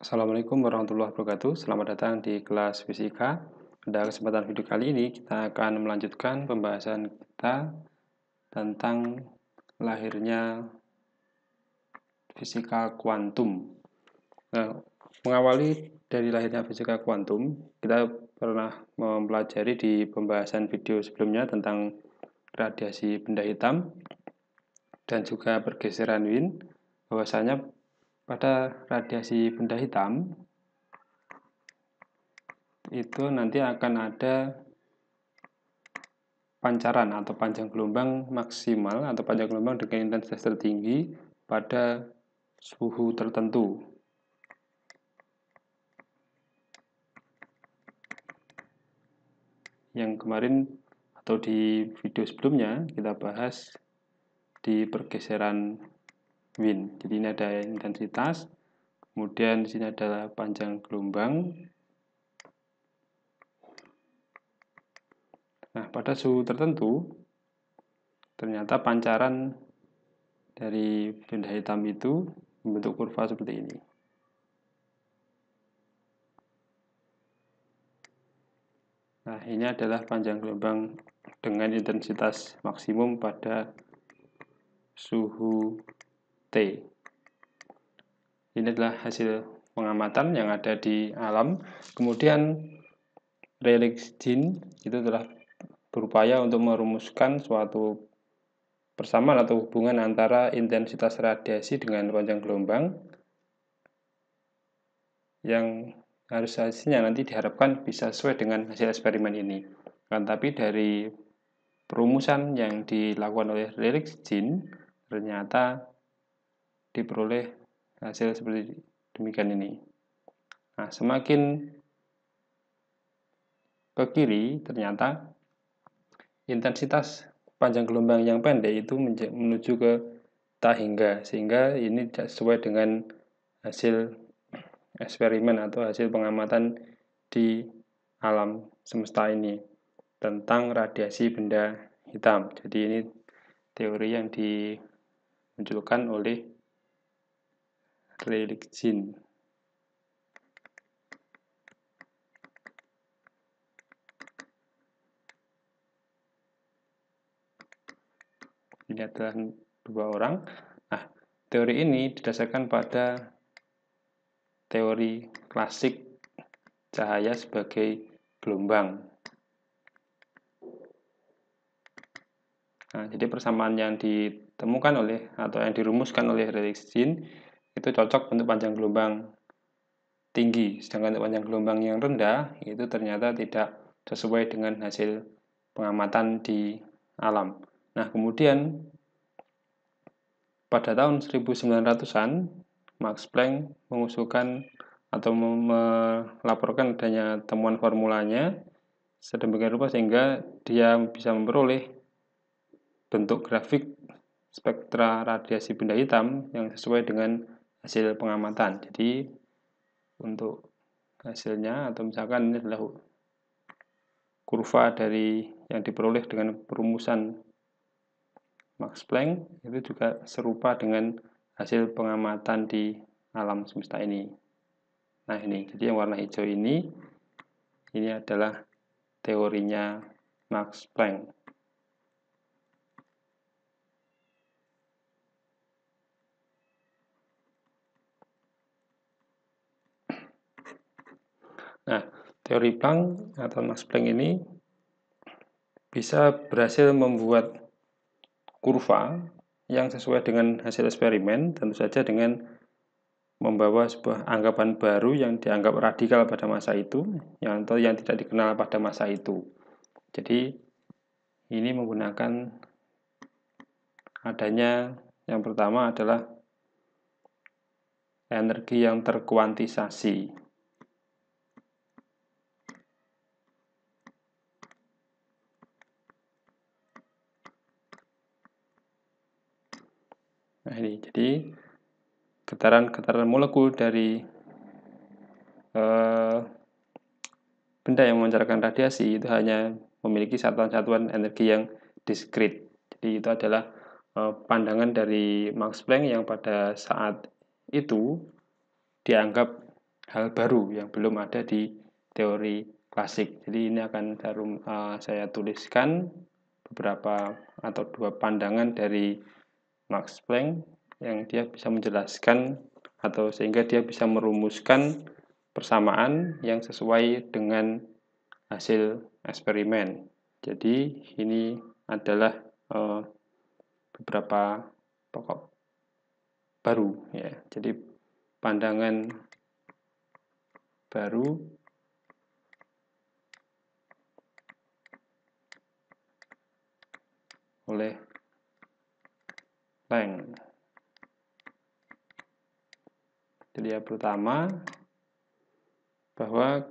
Assalamualaikum warahmatullahi wabarakatuh. Selamat datang di kelas fisika. Pada kesempatan video kali ini, kita akan melanjutkan pembahasan kita tentang lahirnya fisika kuantum. Nah, mengawali dari lahirnya fisika kuantum, kita pernah mempelajari di pembahasan video sebelumnya tentang radiasi benda hitam dan juga pergeseran Wien, bahwasanya pada radiasi benda hitam itu nanti akan ada pancaran atau panjang gelombang maksimal atau panjang gelombang dengan intensitas tertinggi pada suhu tertentu. Yang kemarin atau di video sebelumnya kita bahas di pergeseran Wien. Jadi ini ada intensitas, kemudian di sini adalah panjang gelombang. Nah, pada suhu tertentu ternyata pancaran dari benda hitam itu membentuk kurva seperti ini. Nah, ini adalah panjang gelombang dengan intensitas maksimum pada suhu T. Ini adalah hasil pengamatan yang ada di alam. Kemudian Rayleigh-Jean itu telah berupaya untuk merumuskan suatu persamaan atau hubungan antara intensitas radiasi dengan panjang gelombang yang harus hasilnya nanti diharapkan bisa sesuai dengan hasil eksperimen ini. Tapi dari perumusan yang dilakukan oleh Rayleigh-Jean ternyata diperoleh hasil seperti demikian ini. Nah, semakin ke kiri ternyata intensitas panjang gelombang yang pendek itu menuju ke tahingga, sehingga ini tidak sesuai dengan hasil eksperimen atau hasil pengamatan di alam semesta ini tentang radiasi benda hitam. Jadi ini teori yang dimunculkan oleh Rayleigh-Jean. Ini adalah dua orang. Nah, teori ini didasarkan pada teori klasik cahaya sebagai gelombang. Nah, jadi persamaan yang ditemukan oleh atau yang dirumuskan oleh Rayleigh-Jean itu cocok untuk panjang gelombang tinggi, sedangkan untuk panjang gelombang yang rendah itu ternyata tidak sesuai dengan hasil pengamatan di alam. Nah, kemudian pada tahun 1900-an Max Planck mengusulkan atau melaporkan adanya temuan formulanya sedemikian rupa sehingga dia bisa memperoleh bentuk grafik spektra radiasi benda hitam yang sesuai dengan hasil pengamatan. Jadi untuk hasilnya atau misalkan ini adalah kurva dari yang diperoleh dengan perumusan Max Planck itu juga serupa dengan hasil pengamatan di alam semesta ini. Nah, ini jadi yang warna hijau ini adalah teorinya Max Planck. Nah, teori Planck atau Max Planck ini bisa berhasil membuat kurva yang sesuai dengan hasil eksperimen, tentu saja dengan membawa sebuah anggapan baru yang dianggap radikal pada masa itu, yang tidak dikenal pada masa itu. Jadi ini menggunakan adanya yang pertama adalah energi yang terkuantisasi. Nah, ini jadi getaran-getaran molekul dari benda yang memancarkan radiasi itu hanya memiliki satuan-satuan energi yang diskrit. Jadi itu adalah pandangan dari Max Planck yang pada saat itu dianggap hal baru yang belum ada di teori klasik. Jadi ini akan saya tuliskan beberapa atau dua pandangan dari Max Planck yang dia bisa menjelaskan atau sehingga dia bisa merumuskan persamaan yang sesuai dengan hasil eksperimen. Jadi ini adalah beberapa pokok baru ya. Jadi pandangan baru oleh Planck. Jadi yang pertama bahwa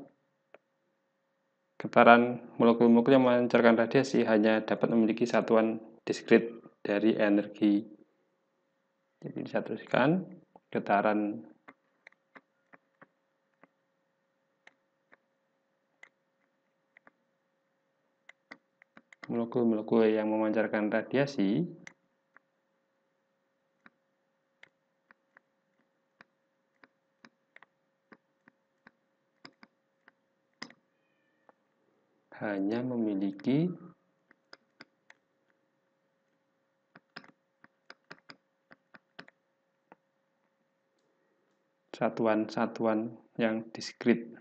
getaran molekul-molekul yang memancarkan radiasi hanya dapat memiliki satuan diskrit dari energi. Jadi saya tuliskan getaran molekul-molekul yang memancarkan radiasi hanya memiliki satuan-satuan yang diskrit.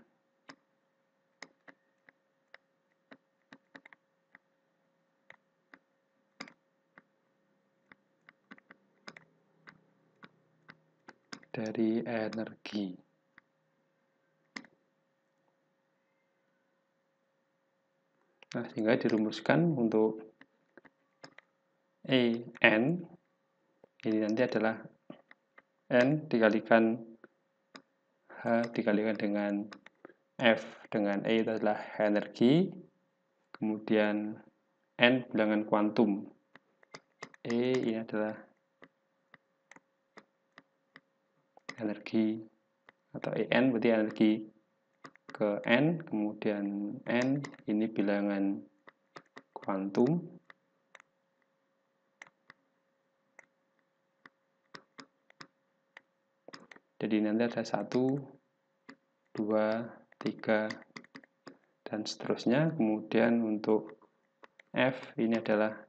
Dari energi. Nah, sehingga dirumuskan untuk En ini nanti adalah N dikalikan H dikalikan dengan F dengan E itu adalah energi, kemudian N bilangan kuantum, E ini adalah energi atau En berarti energi ke N, kemudian N ini bilangan kuantum, jadi nanti ada 1, 2, 3 dan seterusnya. Kemudian untuk F ini adalah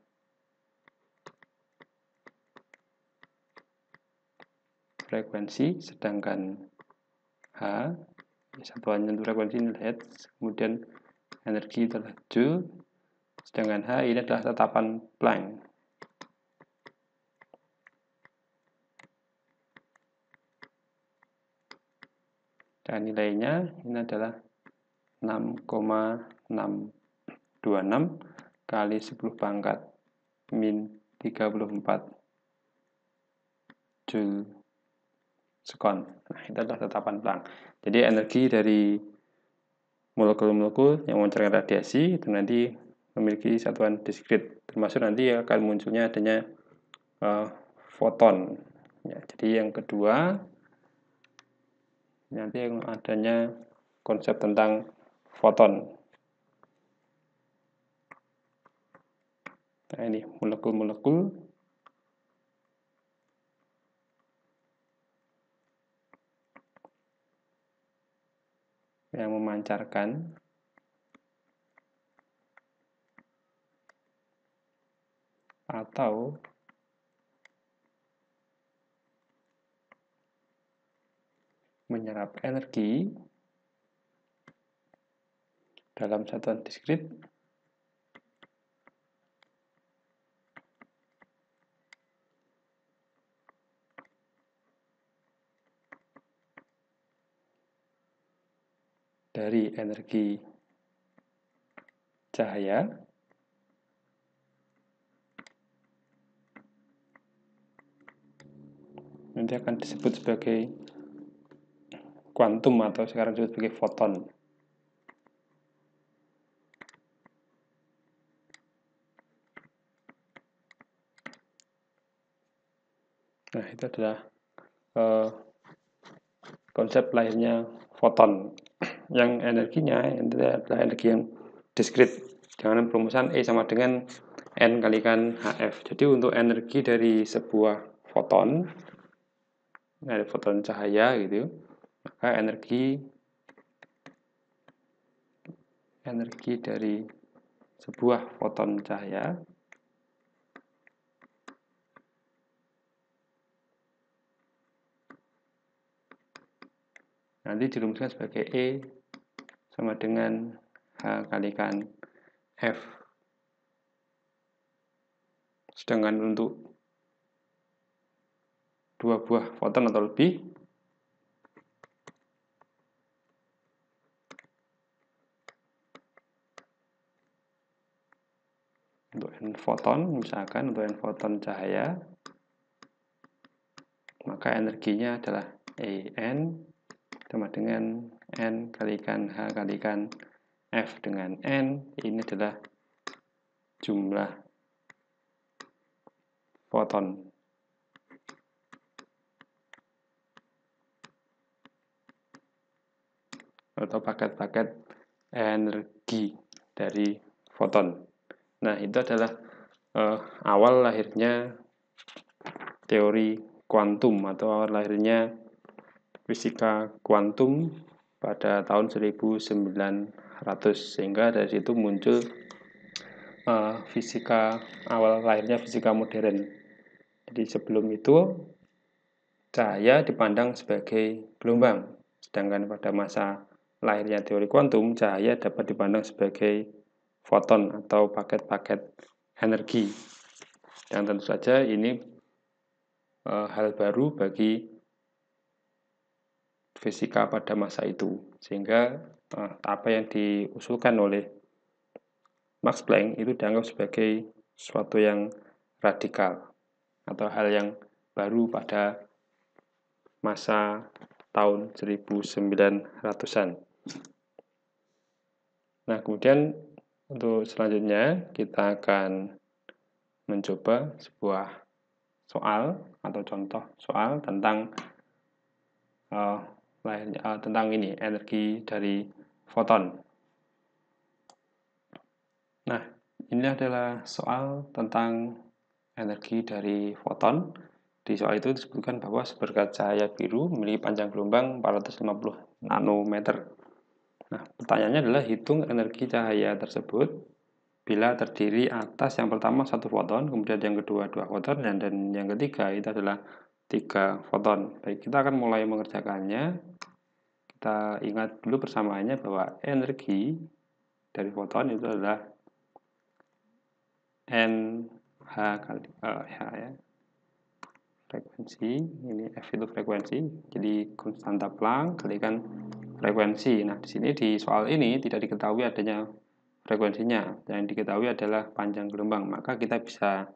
frekuensi, sedangkan H satuannya untuk frekuensi ini Hertz, kemudian energi itu adalah Joule, sedangkan H ini adalah tetapan Planck. Dan nilainya ini adalah 6,626 kali 10 pangkat min 34 Joule sekon. Nah, itu adalah tetapan Planck. Jadi energi dari molekul-molekul yang memancarkan radiasi itu nanti memiliki satuan diskrit, termasuk nanti akan munculnya adanya foton. Ya, jadi yang kedua nanti yang adanya konsep tentang foton. Nah, ini molekul-molekul yang memancarkan atau menyerap energi dalam satuan diskrit dari energi cahaya nanti akan disebut sebagai kuantum atau sekarang disebut sebagai foton. Nah, itu adalah konsep lahirnya foton yang energinya itu adalah energi yang diskrit dengan perumusan E sama dengan N kalikan HF. Jadi untuk energi dari sebuah foton, ada foton cahaya gitu, maka energi dari sebuah foton cahaya nanti dirumuskan sebagai E sama dengan H kalikan F. Sedangkan untuk dua buah foton atau lebih, untuk N foton, misalkan untuk N foton cahaya, maka energinya adalah En sama dengan N kalikan H kalikan F, dengan N ini adalah jumlah foton. Atau paket-paket energi dari foton. Nah, itu adalah awal lahirnya teori kuantum atau awal lahirnya fisika kuantum pada tahun 1900, sehingga dari situ muncul awal lahirnya fisika modern. Jadi sebelum itu cahaya dipandang sebagai gelombang, sedangkan pada masa lahirnya teori kuantum, cahaya dapat dipandang sebagai foton atau paket-paket energi. Yang tentu saja ini hal baru bagi fisika pada masa itu, sehingga apa yang diusulkan oleh Max Planck itu dianggap sebagai sesuatu yang radikal atau hal yang baru pada masa tahun 1900-an. Nah, kemudian untuk selanjutnya kita akan mencoba sebuah soal atau contoh soal tentang tentang ini, energi dari foton. Nah, ini adalah soal tentang energi dari foton. Di soal itu disebutkan bahwa seberkas cahaya biru memiliki panjang gelombang 450 nanometer. Nah, pertanyaannya adalah hitung energi cahaya tersebut bila terdiri atas yang pertama 1 foton, kemudian yang kedua 2 foton, dan yang ketiga itu adalah 3 foton. Baik, kita akan mulai mengerjakannya. Kita ingat dulu persamaannya bahwa energi dari foton itu adalah NH kali H ya. Frekuensi, ini F itu frekuensi, jadi konstanta Planck kalikan frekuensi. Nah, di sini di soal ini tidak diketahui adanya frekuensinya, yang diketahui adalah panjang gelombang. Maka kita bisa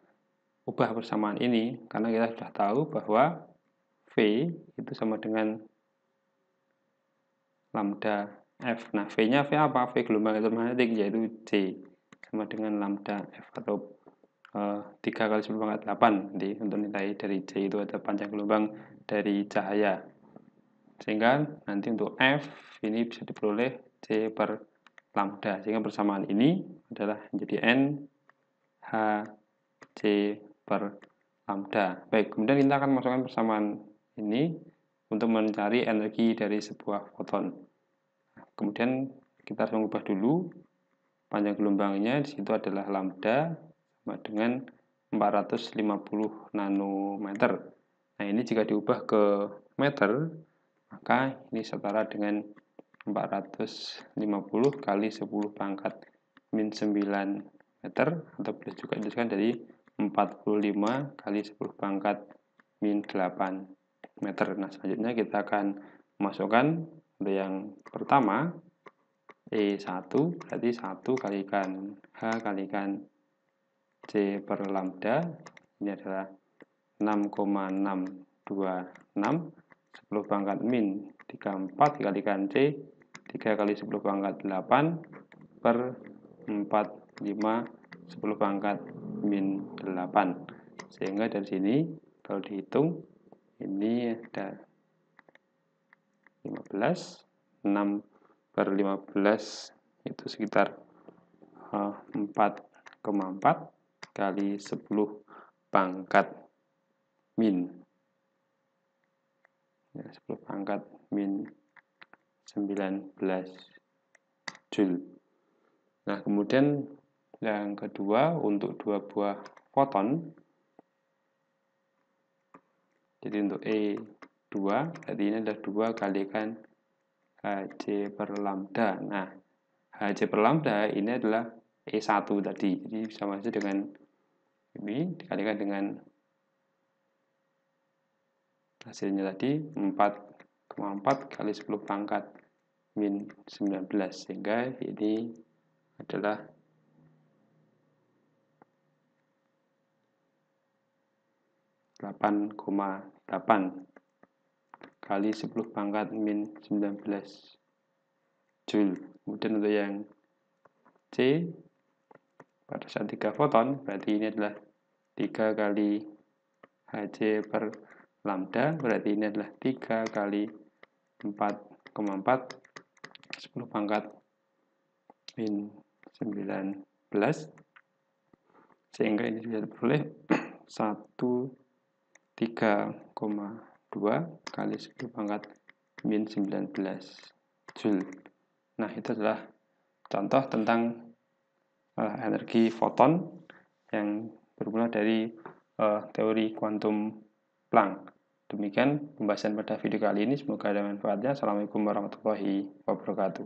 ubah persamaan ini karena kita sudah tahu bahwa V itu sama dengan lambda F. Nah, V-nya V apa? V gelombang elektromagnetik, yaitu J sama dengan lambda F atau 3 kali 10 pangkat 8. Jadi untuk nilai dari J itu ada panjang gelombang dari cahaya. Sehingga nanti untuk F ini bisa diperoleh J per lambda. Sehingga persamaan ini adalah menjadi N H J per lambda. Baik, kemudian kita akan masukkan persamaan ini untuk mencari energi dari sebuah foton. Kemudian kita harus mengubah dulu panjang gelombangnya, di situ adalah lambda sama dengan 450 nanometer. Nah, ini jika diubah ke meter, maka ini setara dengan 450 kali 10 pangkat min 9 meter, atau boleh juga dituliskan dari 45 kali 10 pangkat min 8 meter. Nah, selanjutnya kita akan masukkan untuk yang pertama E1 berarti 1 kalikan H kalikan J per lambda, ini adalah 6,626, 10 pangkat min 34 dikalikan C 3 kali 10 pangkat 8 per 45 10 pangkat min 8, sehingga dari sini kalau dihitung ini ada 15, 6 per 15 itu sekitar 4,4 kali 10 pangkat min 10 pangkat min Joule. Nah, kemudian yang kedua untuk 2 buah foton. Jadi untuk E2 berarti ini adalah 2 kalikan Hc per lambda. Nah, Hc per lambda ini adalah E1 tadi. Jadi sama saja dengan ini dikalikan dengan hasilnya tadi 4,4 kali 10 pangkat min 19, sehingga ini adalah 8,8 kali 10 pangkat min 19 Joule. Kemudian untuk yang C pada saat 3 foton berarti ini adalah 3 kali Hc per lambda, berarti ini adalah 3 kali 4,4 10 pangkat min 19, sehingga ini bisa diperoleh 3,2 kali 10 pangkat min 19 Joule. Nah, itu adalah contoh tentang energi foton yang bermula dari teori kuantum Planck. Demikian pembahasan pada video kali ini, semoga ada manfaatnya. Assalamualaikum warahmatullahi wabarakatuh.